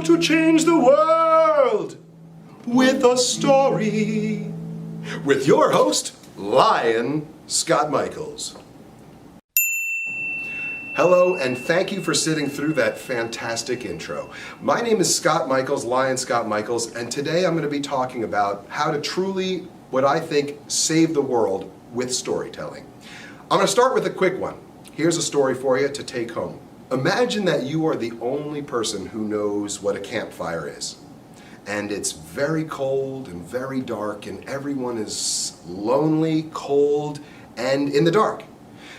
to change the world with a story. With your host, Lion Scott Michels. Hello, and thank you for sitting through that fantastic intro. My name is Scott Michels, Lion Scott Michels, and today I'm going to be talking about how to truly, what I think, save the world with storytelling. I'm going to start with a quick one. Here's a story for you to take home. Imagine that you are the only person who knows what a campfire is. And it's very cold and very dark, and everyone is lonely, cold, and in the dark.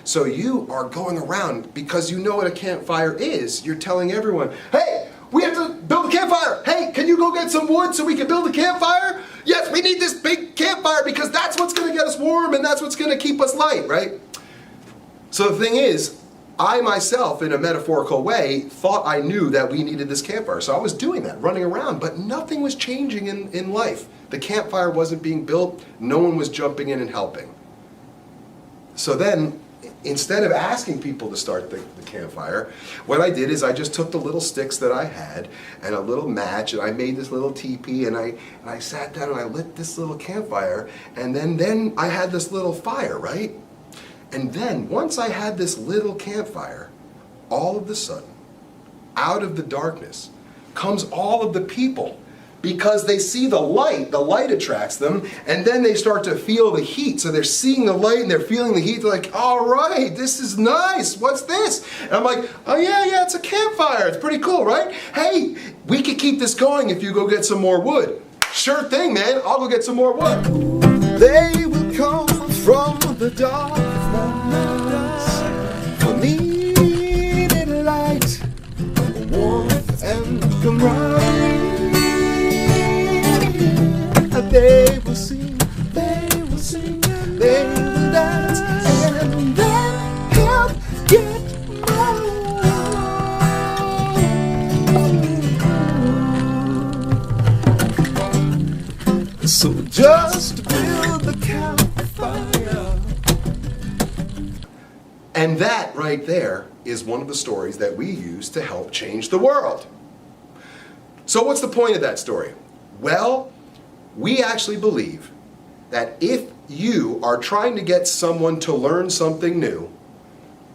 So you are going around because you know what a campfire is. You're telling everyone, hey, we have to build a campfire. Hey, can you go get some wood so we can build a campfire? Yes, we need this big campfire because that's what's going to get us warm and that's what's going to keep us light, right? So the thing is, I myself, in a metaphorical way, thought I knew that we needed this campfire. So I was doing that, running around, but nothing was changing in life. The campfire wasn't being built. No one was jumping in and helping. So then, instead of asking people to start the campfire, what I did is I just took the little sticks that I had and a little match, and I made this little teepee, and I sat down and I lit this little campfire, and then I had this little fire, right? And then, once I had this little campfire, all of a sudden, out of the darkness, comes all of the people. Because they see the light attracts them, and then they start to feel the heat. So they're seeing the light and they're feeling the heat. They're like, all right, this is nice. What's this? And I'm like, oh yeah, it's a campfire. It's pretty cool, right? Hey, we could keep this going if you go get some more wood. Sure thing, man. I'll go get some more wood. They will come from the dark for needed light, warmth, and camaraderie. They will sing, they will sing, they will dance, and then help get more. So just build the campfire. And that right there is one of the stories that we use to help change the world. So what's the point of that story? Well, we actually believe that if you are trying to get someone to learn something new,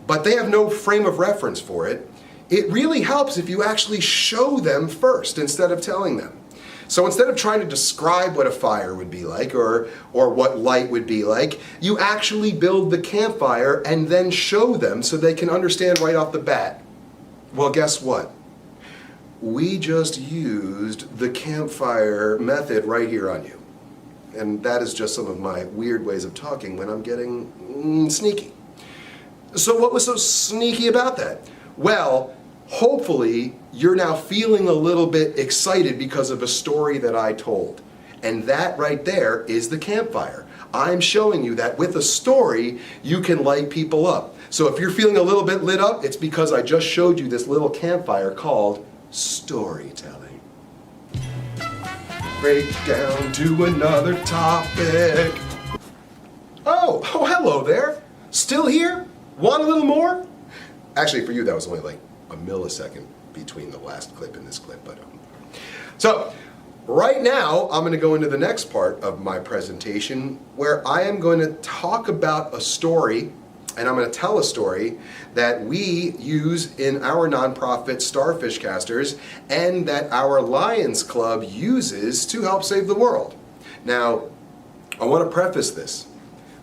but they have no frame of reference for it, it really helps if you actually show them first instead of telling them. So instead of trying to describe what a fire would be like or what light would be like, you actually build the campfire and then show them so they can understand right off the bat. Well, guess what? We just used the campfire method right here on you. And that is just some of my weird ways of talking when I'm getting sneaky. So what was so sneaky about that? Well, hopefully you're now feeling a little bit excited because of a story that I told. And that right there is the campfire. I'm showing you that with a story, you can light people up. So if you're feeling a little bit lit up, it's because I just showed you this little campfire called storytelling. Break down to another topic. Oh, hello there. Still here? Want a little more? Actually, for you, that was only like a millisecond between the last clip and this clip. But so, right now, I'm going to go into the next part of my presentation where I am going to talk about a story, and I'm going to tell a story that we use in our nonprofit Starfish Casters'ın and that our Lions Club uses to help save the world. Now, I want to preface this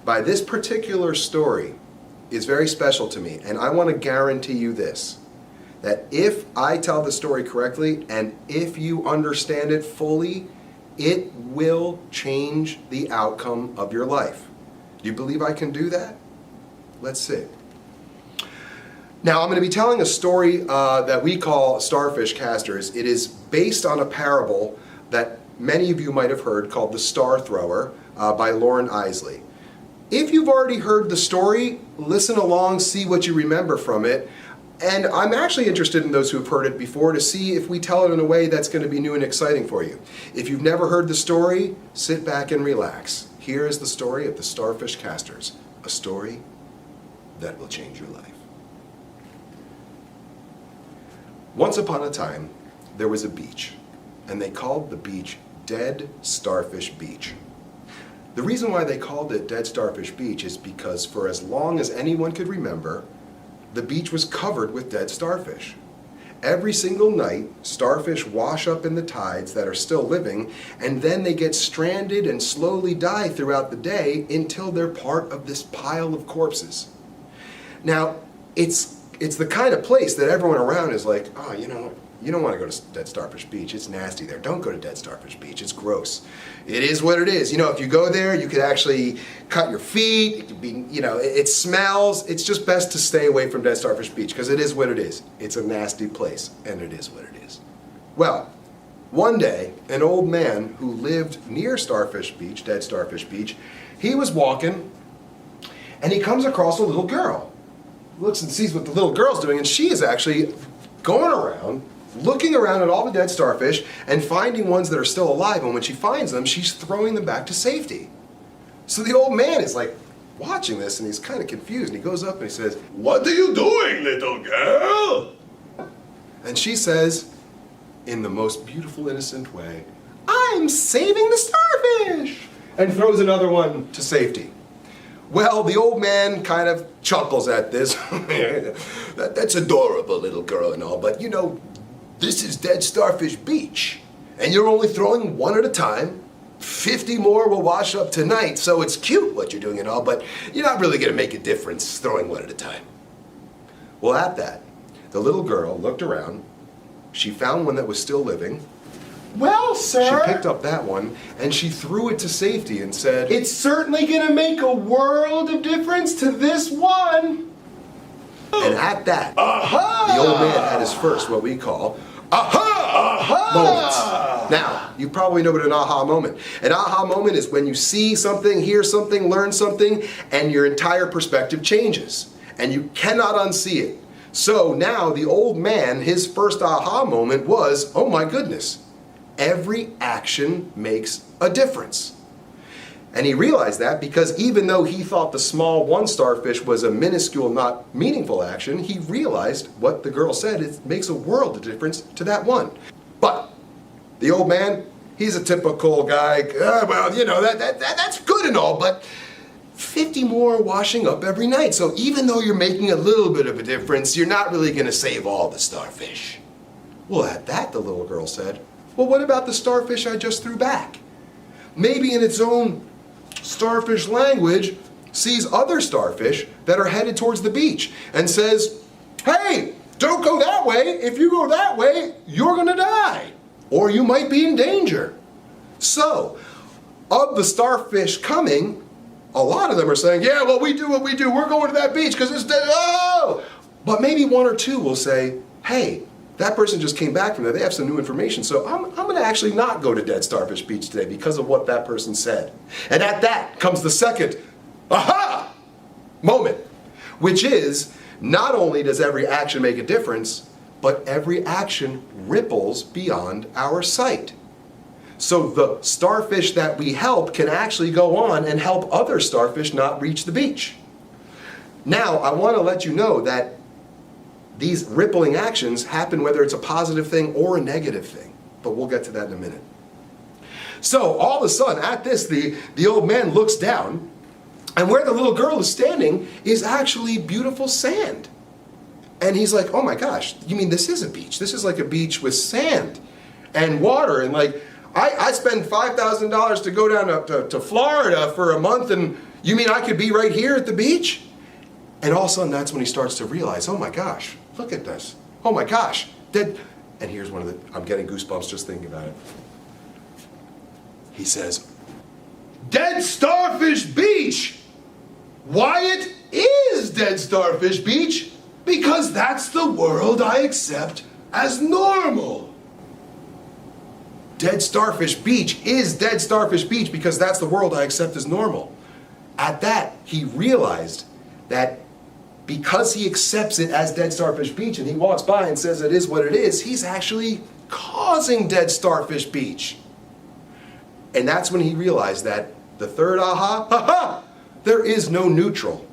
by this particular story is very special to me, and I want to guarantee you this, that if I tell the story correctly and if you understand it fully, it will change the outcome of your life. Do you believe I can do that? Let's see. Now, I'm going to be telling a story that we call Starfish Casters'ın. It is based on a parable that many of you might have heard called The Star Thrower by Lauren Isley. If you've already heard the story, listen along, see what you remember from it. And I'm actually interested in those who've heard it before to see if we tell it in a way that's going to be new and exciting for you. If you've never heard the story, sit back and relax. Here is the story of the Starfish Casters'ın, a story that will change your life. Once upon a time, there was a beach, and they called the beach Dead Starfish Beach. The reason why they called it Dead Starfish Beach is because for as long as anyone could remember, the beach was covered with dead starfish. Every single night, starfish wash up in the tides that are still living, and then they get stranded and slowly die throughout the day until they're part of this pile of corpses. Now, it's the kind of place that everyone around is like, oh, you know, you don't want to go to Dead Starfish Beach. It's nasty there. Don't go to Dead Starfish Beach. It's gross. It is what it is. You know, if you go there, you could actually cut your feet. It could be, you know, it smells. It's just best to stay away from Dead Starfish Beach because it is what it is. It's a nasty place, and it is what it is. Well, one day, an old man who lived near Starfish Beach, Dead Starfish Beach, he was walking, and he comes across a little girl. Looks and sees what the little girl's doing, and she is actually going around, looking around at all the dead starfish and finding ones that are still alive, and when she finds them, she's throwing them back to safety. So the old man is like watching this, and he's kind of confused, and he goes up and he says, What are you doing, little girl? and she says, in the most beautiful, innocent way, I'm saving the starfish, and throws another one to safety. Well, the old man kind of chuckles at this. That's adorable, little girl and all, but you know, this is Dead Starfish Beach, and you're only throwing one at a time. 50 more will wash up tonight, so it's cute what you're doing and all, but you're not really going to make a difference throwing one at a time. Well, at that, the little girl looked around. She found one that was still living. Well, sir, She picked up that one, and she threw it to safety and said, it's certainly gonna make a world of difference to this one. and at that, Aha! the old man had his first, what we call, aha moments. Now, you probably know what an aha moment. An aha moment is when you see something, hear something, learn something, and your entire perspective changes, and you cannot unsee it. So now the old man, his first aha moment was, oh my goodness, every action makes a difference. And he realized that because even though he thought the small one starfish was a minuscule, not meaningful action, he realized what the girl said, it makes a world of difference to that one. But the old man, he's a typical guy, well, you know, that's good and all, but 50 more washing up every night. So even though you're making a little bit of a difference, you're not really going to save all the starfish. Well, at that, the little girl said, well, what about the starfish I just threw back? Maybe in its own starfish language, sees other starfish that are headed towards the beach and says, hey, don't go that way. If you go that way, you're going to die. Or you might be in danger. So, of the starfish coming, a lot of them are saying, yeah, well, we do what we do. We're going to that beach because it's dead. Oh! But maybe one or two will say, hey, that person just came back from there. They have some new information. So I'm going to actually not go to Dead Starfish Beach today because of what that person said. And at that comes the second aha moment, which is not only does every action make a difference, but every action ripples beyond our sight. So the starfish that we help can actually go on and help other starfish not reach the beach. Now, I want to let you know that these rippling actions happen whether it's a positive thing or a negative thing. But we'll get to that in a minute. So all of a sudden, at this, the old man looks down, and where the little girl is standing is actually beautiful sand. And he's like, oh my gosh, you mean this is a beach? This is like a beach with sand and water. And like, I spend $5,000 to go down to Florida for a month, and you mean I could be right here at the beach? And all of a sudden, that's when he starts to realize, oh my gosh, look at this. Oh my gosh. And here's one of the, I'm getting goosebumps just thinking about it. He says, Dead Starfish Beach! Why it is Dead Starfish Beach? Because that's the world I accept as normal. Dead Starfish Beach is Dead Starfish Beach because that's the world I accept as normal. At that, he realized that because he accepts it as Dead Starfish Beach and he walks by and says it is what it is, he's actually causing Dead Starfish Beach. And that's when he realized that the third aha, there is no neutral.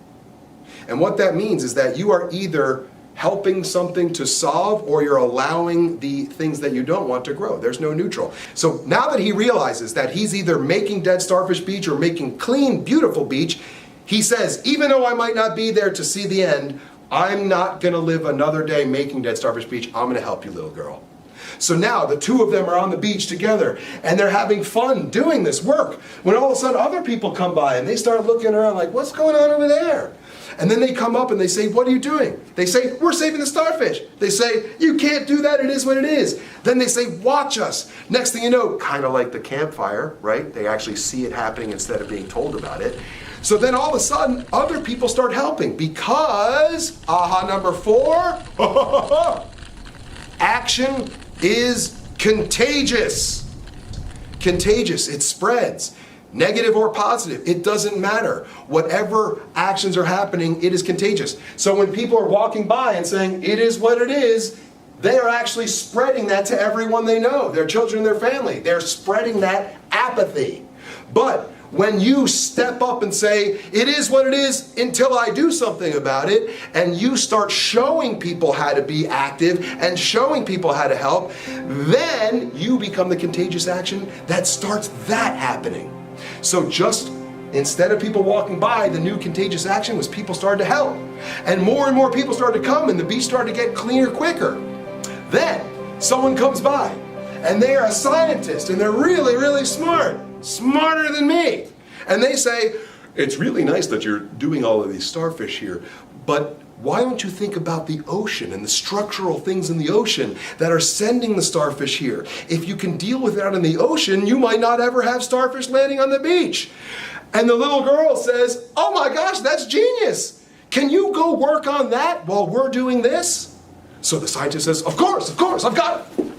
And what that means is that you are either helping something to solve, or you're allowing the things that you don't want to grow. There's no neutral. So now that he realizes that he's either making dead Starfish Beach or making clean, beautiful beach, he says, even though I might not be there to see the end, I'm not gonna live another day making dead Starfish Beach. I'm gonna help you, little girl. So now the two of them are on the beach together and they're having fun doing this work, when all of a sudden other people come by and they start looking around like, what's going on over there? And then they come up and they say, what are you doing? They say, we're saving the starfish. They say, you can't do that, it is what it is. Then they say, watch us. Next thing you know, kind of like the campfire, right? They actually see it happening instead of being told about it. So then all of a sudden, other people start helping because, aha number 4, action is contagious. Contagious, it spreads. Negative or positive, it doesn't matter. Whatever actions are happening, it is contagious. So when people are walking by and saying, it is what it is, they are actually spreading that to everyone they know, their children, their family. They're spreading that apathy. But when you step up and say, it is what it is until I do something about it, and you start showing people how to be active and showing people how to help, then you become the contagious action that starts that happening. So just instead of people walking by, the new contagious action was people started to help. And more people started to come and the beach started to get cleaner quicker. Then someone comes by and they're a scientist and they're really, really smart. Smarter than me. And they say, it's really nice that you're doing all of these starfish here, but why don't you think about the ocean and the structural things in the ocean that are sending the starfish here? If you can deal with that in the ocean, you might not ever have starfish landing on the beach. And the little girl says, oh my gosh, that's genius. Can you go work on that while we're doing this? So the scientist says, of course, I've got it.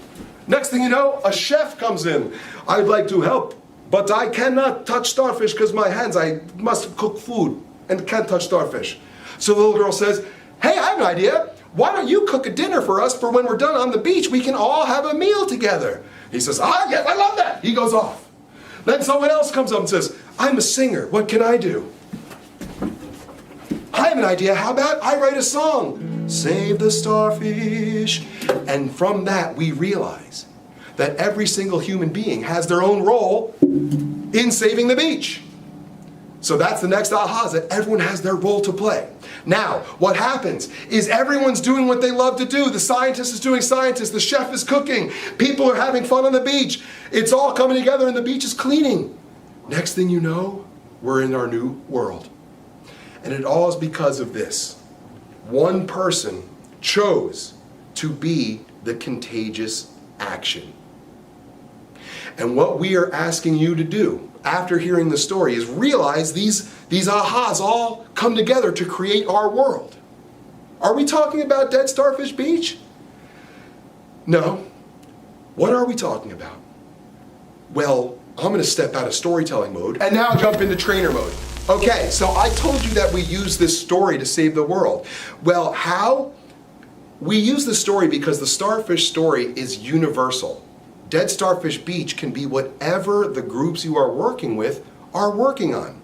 Next thing you know, a chef comes in. I'd like to help, but I cannot touch starfish because my hands, I must cook food and can't touch starfish. So the little girl says, hey, I have an idea. Why don't you cook a dinner for us for when we're done on the beach, we can all have a meal together. He says, yes, I love that. He goes off. Then someone else comes up and says, I'm a singer, what can I do? I have an idea, how about I write a song? Save the starfish. And from that we realize that every single human being has their own role in saving the beach. So that's the next aha, is that everyone has their role to play. Now, what happens is everyone's doing what they love to do. The scientist is doing science, the chef is cooking, people are having fun on the beach. It's all coming together and the beach is cleaning. Next thing you know, we're in our new world. And it all is because of this. One person chose to be the contagious action. And what we are asking you to do after hearing the story is realize these ahas all come together to create our world. Are we talking about Dead Starfish Beach? No. What are we talking about? Well, I'm going to step out of storytelling mode and now jump into trainer mode. Okay, so I told you that we use this story to save the world. Well, how? We use the story because the starfish story is universal. Dead Starfish Beach can be whatever the groups you are working with are working on.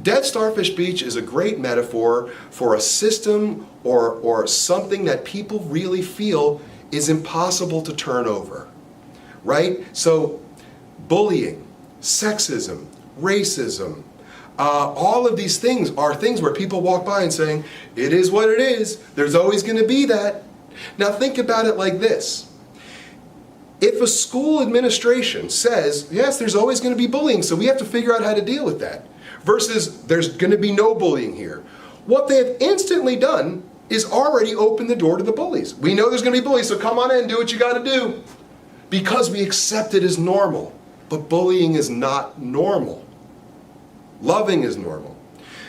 Dead Starfish Beach is a great metaphor for a system or something that people really feel is impossible to turn over, right? So bullying, sexism, racism, all of these things are things where people walk by and saying, it is what it is, there's always going to be that. Now think about it like this. If a school administration says, yes, there's always going to be bullying, so we have to figure out how to deal with that, versus there's going to be no bullying here, what they have instantly done is already open the door to the bullies. We know there's going to be bullies, so come on in, do what you got to do. Because we accept it as normal. But bullying is not normal. Loving is normal.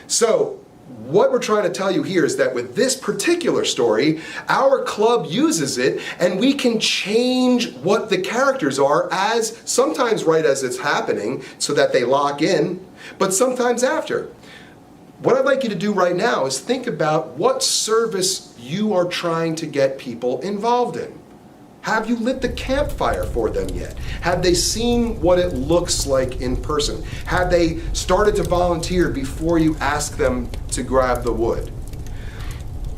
So, what we're trying to tell you here is that with this particular story, our club uses it and we can change what the characters are as sometimes right as it's happening so that they lock in, but sometimes after. What I'd like you to do right now is think about what service you are trying to get people involved in. Have you lit the campfire for them yet? Have they seen what it looks like in person? Have they started to volunteer before you ask them to grab the wood?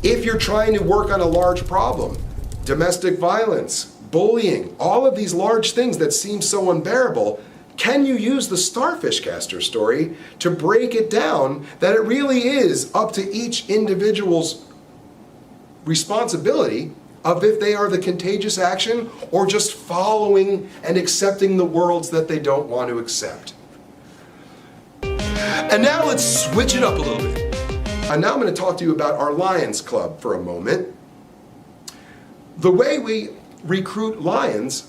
If you're trying to work on a large problem, domestic violence, bullying, all of these large things that seem so unbearable, can you use the Starfish Casters'ın story to break it down that it really is up to each individual's responsibility of if they are the contagious action or just following and accepting the worlds that they don't want to accept. And now let's switch it up a little bit. And now I'm going to talk to you about our Lions Club for a moment. The way we recruit lions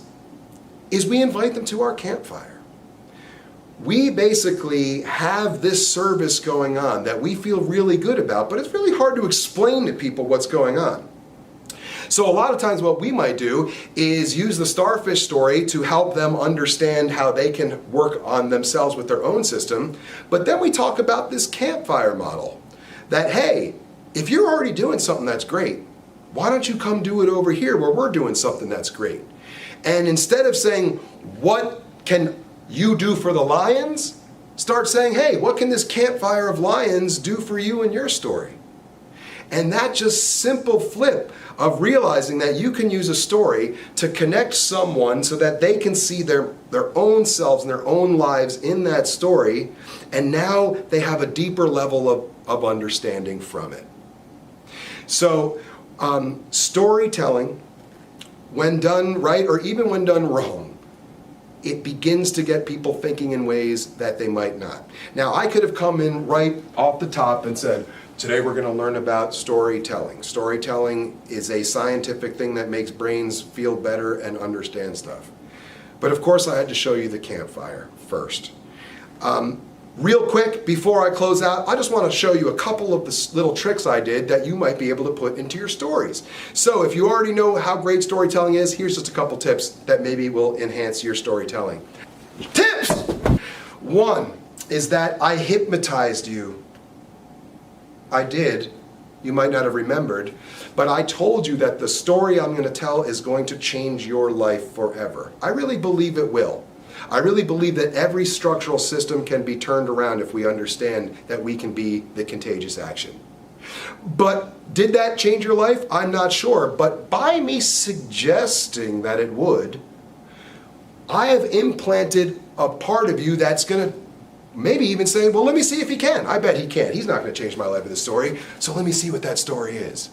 is we invite them to our campfire. We basically have this service going on that we feel really good about, but it's really hard to explain to people what's going on. So a lot of times what we might do is use the starfish story to help them understand how they can work on themselves with their own system. But then we talk about this campfire model that, hey, if you're already doing something that's great, why don't you come do it over here where we're doing something that's great? And instead of saying, what can you do for the lions? Start saying, hey, what can this campfire of lions do for you in your story? And that just simple flip of realizing that you can use a story to connect someone so that they can see their own selves and their own lives in that story, and now they have a deeper level of understanding from it. So storytelling, when done right or even when done wrong, it begins to get people thinking in ways that they might not. Now, I could have come in right off the top and said, today we're going to learn about storytelling. Storytelling is a scientific thing that makes brains feel better and understand stuff. But of course I had to show you the campfire first. Real quick, before I close out, I just want to show you a couple of the little tricks I did that you might be able to put into your stories. So if you already know how great storytelling is, here's just a couple tips that maybe will enhance your storytelling. Tips! One is that I hypnotized you. I did. You might not have remembered, but I told you that the story I'm going to tell is going to change your life forever. I really believe it will. I really believe that every structural system can be turned around if we understand that we can be the contagious action. But did that change your life? I'm not sure. But by me suggesting that it would, I have implanted a part of you that's going to maybe even say, well, let me see if he can. I bet he can. He's not going to change my life with this story. So let me see what that story is.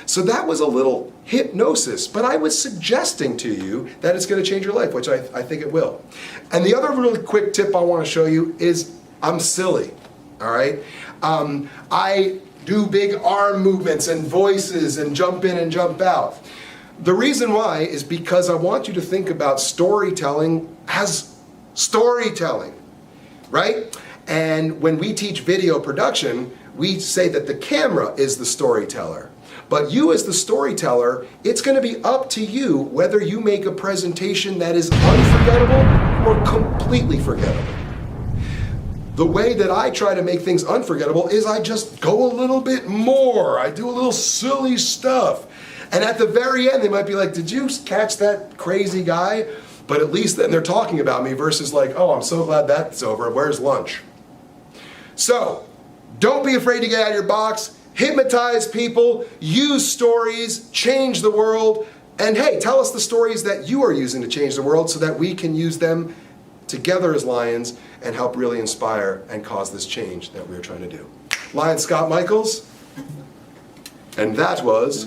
So that was a little hypnosis, but I was suggesting to you that it's going to change your life, which I think it will. And the other really quick tip I want to show you is I'm silly, all right? I do big arm movements and voices and jump in and jump out. The reason why is because I want you to think about storytelling as storytelling, right? And when we teach video production, we say that the camera is the storyteller. But you as the storyteller, it's going to be up to you whether you make a presentation that is unforgettable or completely forgettable. The way that I try to make things unforgettable is I just go a little bit more. I do a little silly stuff. And at the very end, they might be like, did you catch that crazy guy? But at least then they're talking about me versus like, oh, I'm so glad that's over. Where's lunch? So, don't be afraid to get out of your box. Hypnotize people, use stories, change the world, and hey, tell us the stories that you are using to change the world so that we can use them together as Lions and help really inspire and cause this change that we're trying to do. Lion Scott Michels, and that was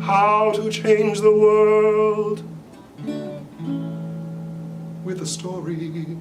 How to Change the World with a Story.